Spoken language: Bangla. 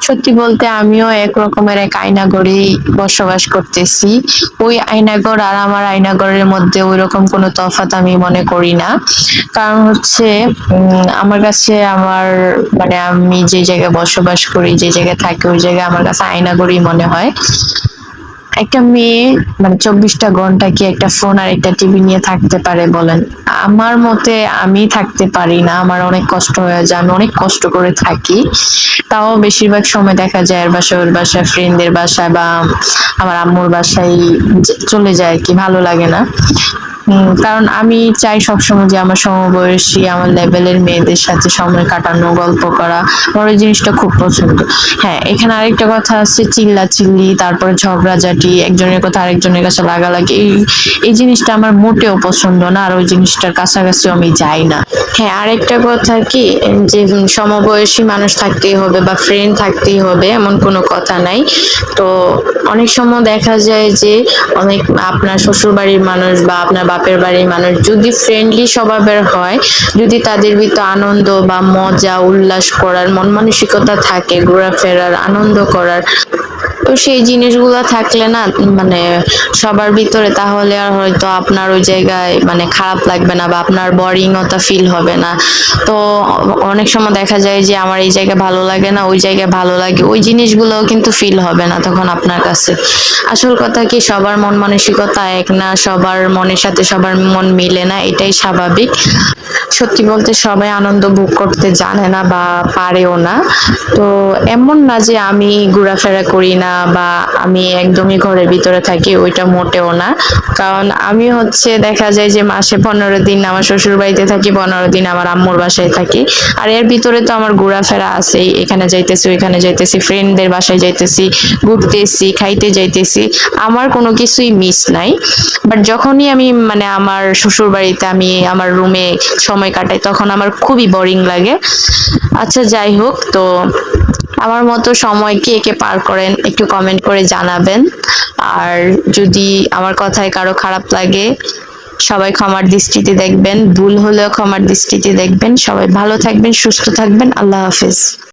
সত্যি বলতে আমিও এক রকমের এক আয়নাঘরেই বসবাস করতেছি। ওই আয়নাঘর আর আমার আয়নাঘরের মধ্যে ওইরকম কোনো তফাৎ আমি মনে করি না। কারণ হচ্ছে আমার কাছে আমার মানে আমি যে জায়গায় বসবাস করি, যে জায়গায় থাকি ওই জায়গায় আমার কাছে আয়নাঘরই মনে হয়। একটা মেয়ে মানে 24টা ঘন্টা কি একটা ফোন আর একটা টিভি নিয়ে থাকতে পারে বলেন? আমার মতে আমি থাকতে পারি না, আমার অনেক কষ্ট হয়ে যায়, আমি অনেক কষ্ট করে থাকি। তাও বেশিরভাগ সময় দেখা যায় এর বাসায় ওর বাসায় ফ্রেন্ডদের বাসায় বা আমার আম্মুর বাসায় চলে যায় আর কি, ভালো লাগে না। কারণ আমি চাই সবসময় যে আমার সমবয়সী আমার লেভেলের মেয়েদের সাথে সময় কাটানো, গল্প করা, আমার ওই জিনিসটা খুব পছন্দ। হ্যাঁ, এখানে আরেকটা কথা আছে, চিল্লাচিল্লি, তারপরে ঝগড়াঝাটি, একজনের কথা আরেকজনের কাছে লাগালাগি, এই জিনিসটা আমার মোটেও পছন্দ না, আর ওই জিনিসটার কাছাকাছিও আমি যাই না। হ্যাঁ, আরেকটা কথা কি, যে সমবয়সী মানুষ থাকতেই হবে বা ফ্রেন্ড থাকতেই হবে এমন কোনো কথা নাই। তো অনেক সময় দেখা যায় যে অনেক আপনার শ্বশুর বাড়ির মানুষ বা আপনার বাপের বাড়ির মানুষ যদি ফ্রেন্ডলি স্বভাবের হয়, যদি তাদের ভিতর আনন্দ বা মজা উল্লাস করার মন মানসিকতা থাকে, ঘোরাফেরার আনন্দ করার, তো সেই জিনিসগুলো থাকলে না মানে সবার ভিতরে, তাহলে আর হয়তো আপনার ওই জায়গায় মানে খারাপ লাগবে না বা আপনার বোরিংতা ফিল হবে না। তো অনেক সময় দেখা যায় যে আমার এই জায়গায় ভালো লাগে না, ওই জায়গায় ভালো লাগে, ওই জিনিসগুলোও কিন্তু ফিল হবে না তখন আপনার কাছে। আসল কথা কি, সবার মন মানসিকতা এক না, সবার মনের সাথে সবার মন মিলে না, এটাই স্বাভাবিক। সত্যি বলতে সবাই আনন্দ ভোগ করতে জানে না বা পারেও না। তো এমন না যে আমি ঘোরাফেরা করি না বা আমি একদমই ঘরের ভিতরে থাকি, ওইটা মোটেও না। কারণ আমি হচ্ছে দেখা যায় যে মাসে 15 দিন আমার শ্বশুর বাড়িতে থাকি, 15 দিন আমার আম্মুর বাসায় থাকি। আর এর ভিতরে তো আমার ঘোরাফেরা আছেই, এখানে যাইতেছি ওইখানে যাইতেছি, ফ্রেন্ডদের বাসায় যাইতেছি, ঘুরতেছি, খাইতে যাইতেছি, আমার কোনো কিছুই মিস নাই। বাট যখনই আমি মানে আমার শ্বশুর বাড়িতে আমি আমার রুমে সময় কাটাই, তখন আমার খুবই বোরিং লাগে। আচ্ছা, যাই হোক, তো আমার মতো সময় কে কে পার করেন একটু কমেন্ট করে জানাবেন। আর যদি আমার কথায় কারো খারাপ লাগে, সবাই ক্ষমার দৃষ্টিতে দেখবেন, ভুল হলেও ক্ষমার দৃষ্টিতে দেখবেন। সবাই ভালো থাকবেন, সুস্থ থাকবেন, আল্লাহ হাফেজ।